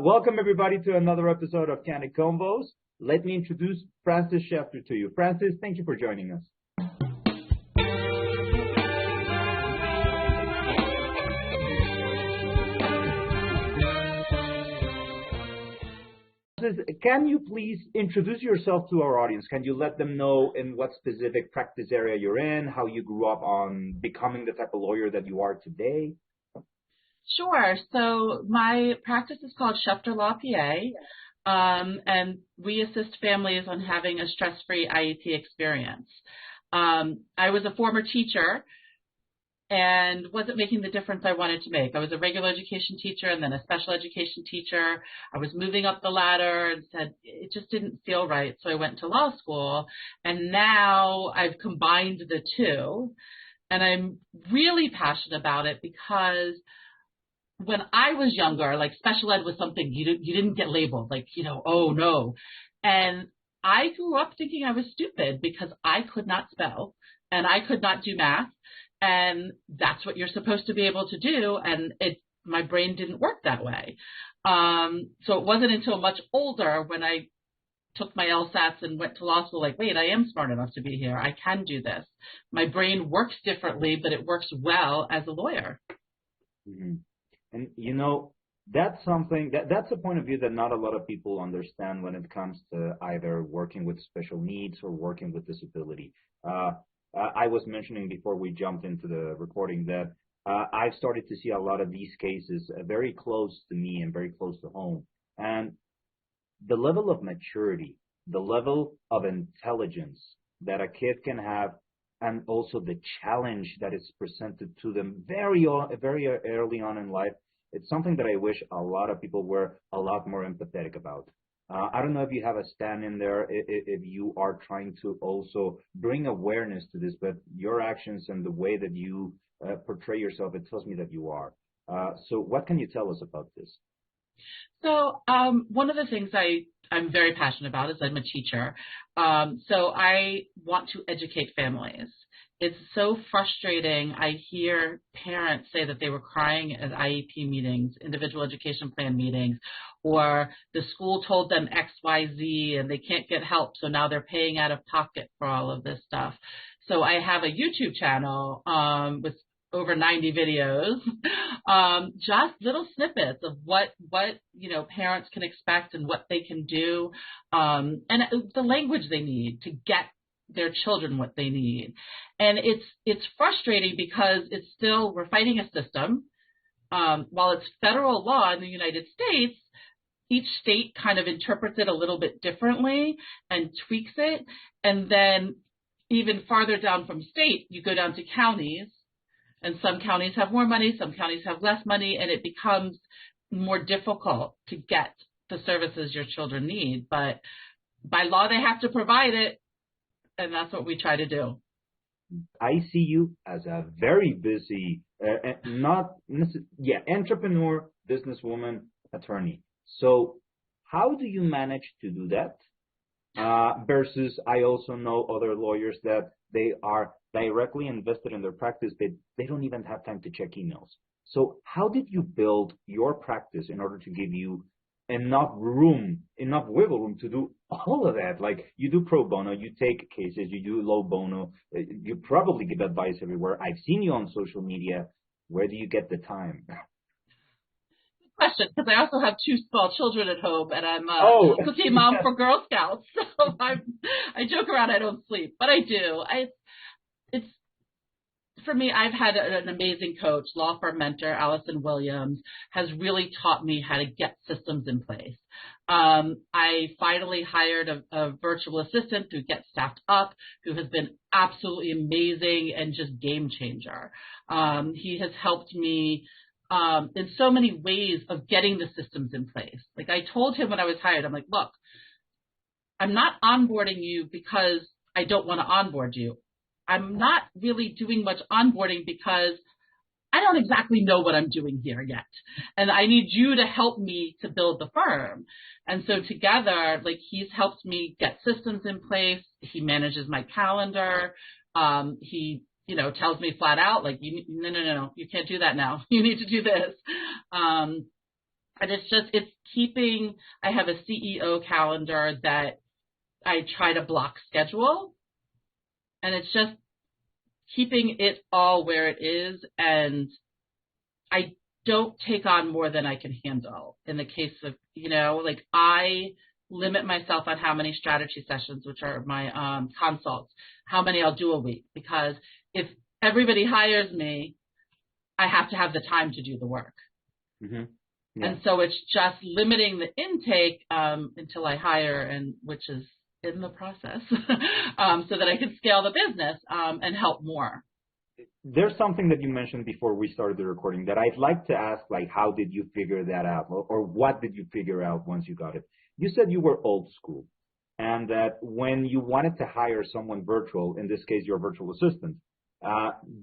Welcome everybody to another episode of Candid Convos. Let me introduce Frances Shefter to you. Frances, thank you for joining us. Can you please introduce yourself to our audience? Can you let them know in what specific practice area you're in, how you grew up on becoming the type of lawyer that you are today? Sure. So my practice is called Shefter Law PA, and we assist families on having a stress-free IEP experience. I was a former teacher and wasn't making the difference I wanted to make. I was a regular education teacher and then a special education teacher. I was moving up the ladder and said it just didn't feel right, so I went to law school, and now I've combined the two, and I'm really passionate about it because when I was younger, like special ed was something you didn't get labeled, like, oh no. And I grew up thinking I was stupid because I could not spell and I could not do math. And that's what you're supposed to be able to do. And my brain didn't work that way. So it wasn't until much older when I took my LSATs and went to law school, like, wait, I am smart enough to be here. I can do this. My brain works differently, but it works well as a lawyer. Mm-hmm. And, that's something that's a point of view that not a lot of people understand when it comes to either working with special needs or working with disability. I was mentioning before we jumped into the recording that I've started to see a lot of these cases very close to me and very close to home. And the level of maturity, the level of intelligence that a kid can have, and also the challenge that is presented to them very early on in life, it's something that I wish a lot of people were a lot more empathetic about. I don't know if you have a stand in there, if you are trying to also bring awareness to this, but your actions and the way that you portray yourself, it tells me that you are. So what can you tell us about this? So one of the things I'm very passionate about is I'm a teacher. So I want to educate families. It's so frustrating. I hear parents say that they were crying at IEP meetings, individual education plan meetings, or the school told them X, Y, Z, and they can't get help, so now they're paying out of pocket for all of this stuff. So I have a YouTube channel with over 90 videos, just little snippets of what parents can expect and what they can do, and the language they need to get their children what they need. And it's frustrating because we're fighting a system. While it's federal law in the United States, each state kind of interprets it a little bit differently and tweaks it. And then even farther down from state, you go down to counties. And some counties have more money, some counties have less money, and it becomes more difficult to get the services your children need. But by law, they have to provide it, and that's what we try to do. I see you as a very busy, entrepreneur, businesswoman, attorney. So how do you manage to do that? Versus I also know other lawyers that they are directly invested in their practice, they don't even have time to check emails. So how did you build your practice in order to give you enough wiggle room to do all of that? Like, you do pro bono, you take cases, you do low bono, you probably give advice everywhere. I've seen you on social media. Where do you get the time? Question, because I also have 2 small children at home, and I'm a cookie mom for Girl Scouts, so I joke around I don't sleep, but I do. It's for me, I've had an amazing coach, law firm mentor, Allison Williams, has really taught me how to get systems in place. I finally hired a virtual assistant who gets staffed up, who has been absolutely amazing and just game changer. He has helped me in so many ways of getting the systems in place. Like, I told him when I was hired, I'm like, look, I'm not onboarding you because I don't want to onboard you. I'm not really doing much onboarding because I don't exactly know what I'm doing here yet. And I need you to help me to build the firm. And so together, like, he's helped me get systems in place. He manages my calendar. He tells me flat out, like, no, you can't do that now. You need to do this. And it's keeping, I have a CEO calendar that I try to block schedule, and it's just keeping it all where it is. And I don't take on more than I can handle in the case of, like I limit myself on how many strategy sessions, which are my consults, how many I'll do a week, because if everybody hires me, I have to have the time to do the work. Mm-hmm. Yeah. And so it's just limiting the intake until I hire, and which is in the process, so that I can scale the business and help more. There's something that you mentioned before we started the recording that I'd like to ask, like, how did you figure that out? Or what did you figure out once you got it? You said you were old school, and that when you wanted to hire someone virtual, in this case, your virtual assistant,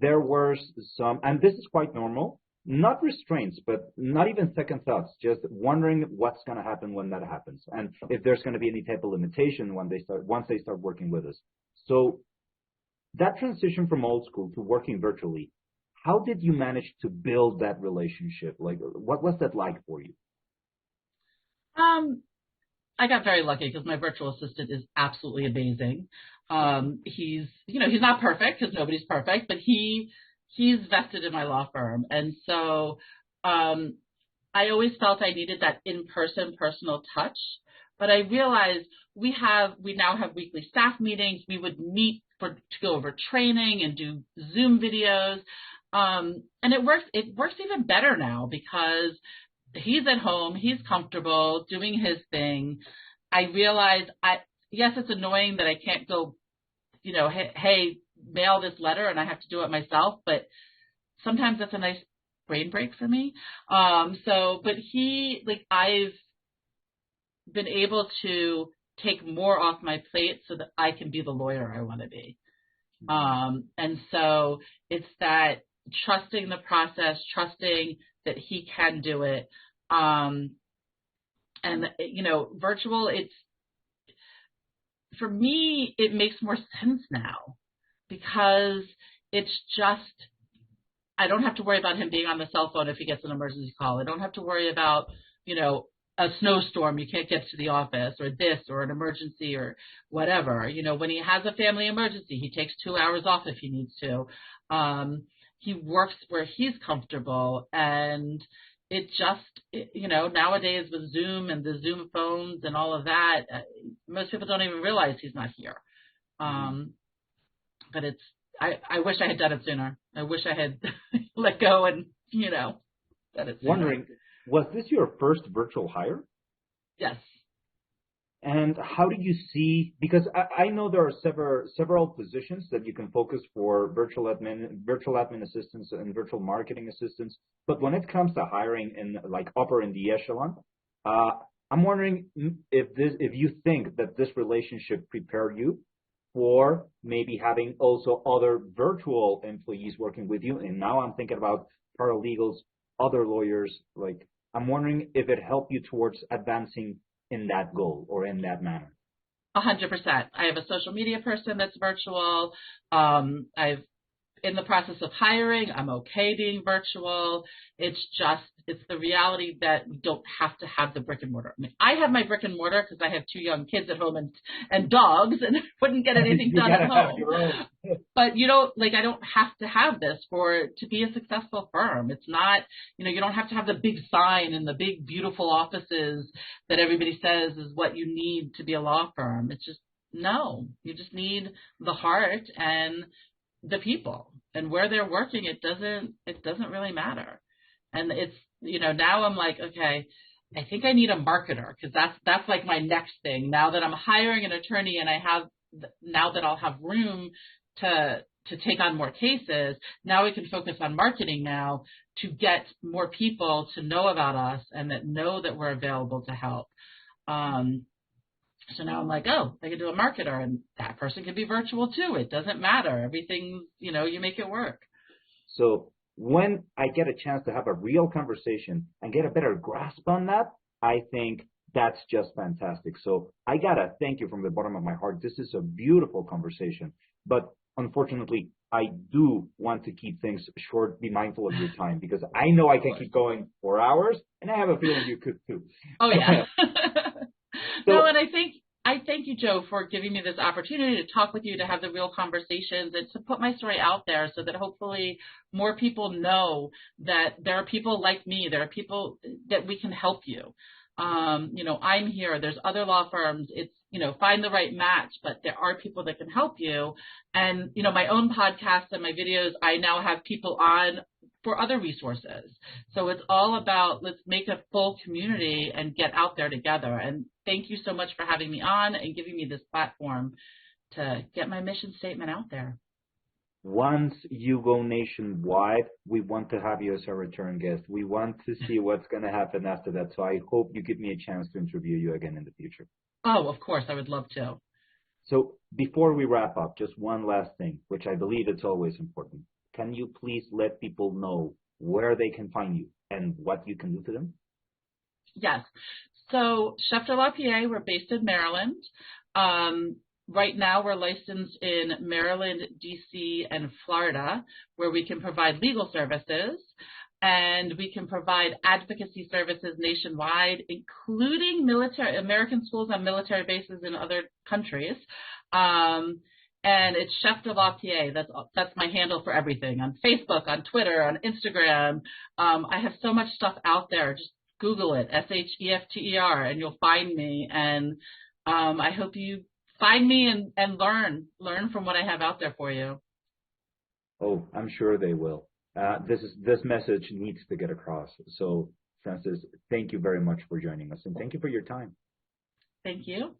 there were some, and this is quite normal, not restraints, but not even second thoughts, just wondering what's going to happen when that happens, and if there's going to be any type of limitation once they start working with us. So that transition from old school to working virtually, how did you manage to build that relationship? Like, what was that like for you? I got very lucky because my virtual assistant is absolutely amazing. He's not perfect because nobody's perfect, but he's vested in my law firm. And so I always felt I needed that in-person personal touch, but I realized we now have weekly staff meetings. We would meet to go over training and do Zoom videos. And it works even better now because he's at home, he's comfortable doing his thing. I realized yes, it's annoying that I can't go, hey, mail this letter and I have to do it myself, but sometimes that's a nice brain break for me. But I've been able to take more off my plate so that I can be the lawyer I want to be. And so it's that trusting the process, trusting that he can do it. Virtual, for me, it makes more sense now because it's just, I don't have to worry about him being on the cell phone if he gets an emergency call. I don't have to worry about, a snowstorm, you can't get to the office, or this, or an emergency, or whatever. When he has a family emergency, he takes 2 hours off if he needs to. He works where he's comfortable, and it just, nowadays with Zoom and the Zoom phones and all of that, most people don't even realize he's not here. But I wish I had done it sooner. I wish I had let go and, done it sooner. Wondering, was this your first virtual hire? Yes. And how do you see, because I know there are several positions that you can focus for virtual admin assistants and virtual marketing assistants, but when it comes to hiring in like upper in the echelon, I'm wondering if you think that this relationship prepared you for maybe having also other virtual employees working with you. And now I'm thinking about paralegals, other lawyers. Like, I'm wondering if it helped you towards advancing in that goal or in that manner. 100%. I have a social media person that's virtual. I've in the process of hiring. I'm okay being virtual. It's the reality that we don't have to have the brick and mortar. I mean, I have my brick and mortar because I have 2 young kids at home and dogs, and I wouldn't get anything done at home. But I don't have to have this to be a successful firm. It's not, you don't have to have the big sign and the big beautiful offices that everybody says is what you need to be a law firm. It's just, no, you just need the heart and the people, and where they're working, it doesn't really matter. And it's, now I'm like, okay, I think I need a marketer, because that's like my next thing. Now that I'm hiring an attorney and now that I'll have room to take on more cases, now we can focus on marketing now to get more people to know about us and that know that we're available to help. So now I'm like, oh, I can do a marketer, and that person can be virtual too. It doesn't matter. Everything, you make it work. So when I get a chance to have a real conversation and get a better grasp on that, I think that's just fantastic. So I got to thank you from the bottom of my heart. This is a beautiful conversation. But unfortunately, I do want to keep things short, be mindful of your time, because I know I can keep going for hours, and I have a feeling you could too. Oh, yeah. No, So, and I thank you, Joe, for giving me this opportunity to talk with you, to have the real conversations, and to put my story out there so that hopefully more people know that there are people like me. There are people that we can help you. I'm here. There's other law firms. It's, find the right match, but there are people that can help you. And, my own podcast and my videos, I now have people on for other resources. So it's all about, let's make a full community and get out there together. And thank you so much for having me on and giving me this platform to get my mission statement out there. once you go nationwide, we want to have you as a return guest. We want to see what's going to happen after that. So I hope you give me a chance to interview you again in the future. Oh, of course, I would love to. So before we wrap up, just one last thing, which I believe it's always important. Can you please let people know where they can find you and what you can do for them? Yes. So Shefter Law PA, we're based in Maryland. Right now, we're licensed in Maryland, D.C., and Florida, where we can provide legal services, and we can provide advocacy services nationwide, including American schools on military bases in other countries. And it's Shefter Law PA. That's my handle for everything, on Facebook, on Twitter, on Instagram. I have so much stuff out there. Just Google it, Shefter, and you'll find me. And I hope you find me and learn from what I have out there for you. Oh, I'm sure they will. This message needs to get across. So, Frances, thank you very much for joining us, and thank you for your time. Thank you.